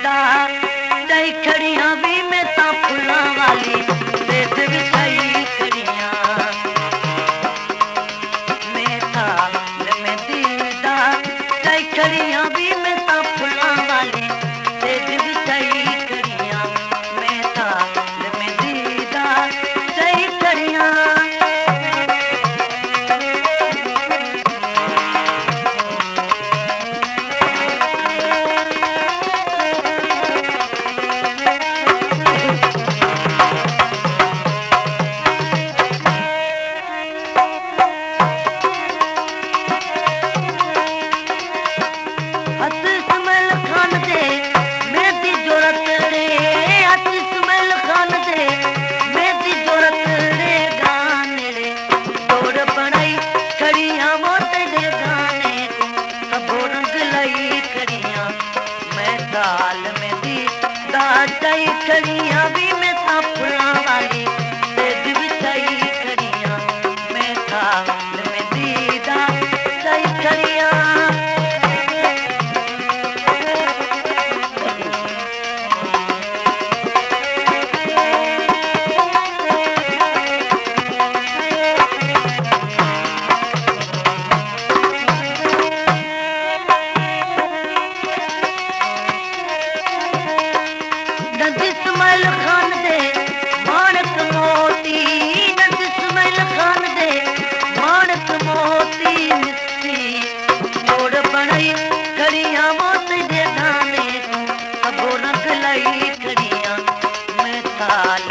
दीदा दई खड़ियां भी मैं ता फुल्लां वाली रेत बिछाई खड़ियां मैं थाल में दीदा दई खड़ियां भी मैं ता फुल्लां वाली रेत बिछाई खड़ियां मैं थाल में दीदा दई खड़ियां दाल में दी दाई खड़ियां भी मैं ता फुल्लां वाली रेत बिछाई खड़ियां मैं थाल में दी दाई खड़ियां इस्माइल खान दे माणक मोती नंद इस्माइल खान दे माणक मोती मिस्सी जोड़ बनाई खड़ियां मोती दे गाने सबो रंग लाई खड़ियां मैं थाल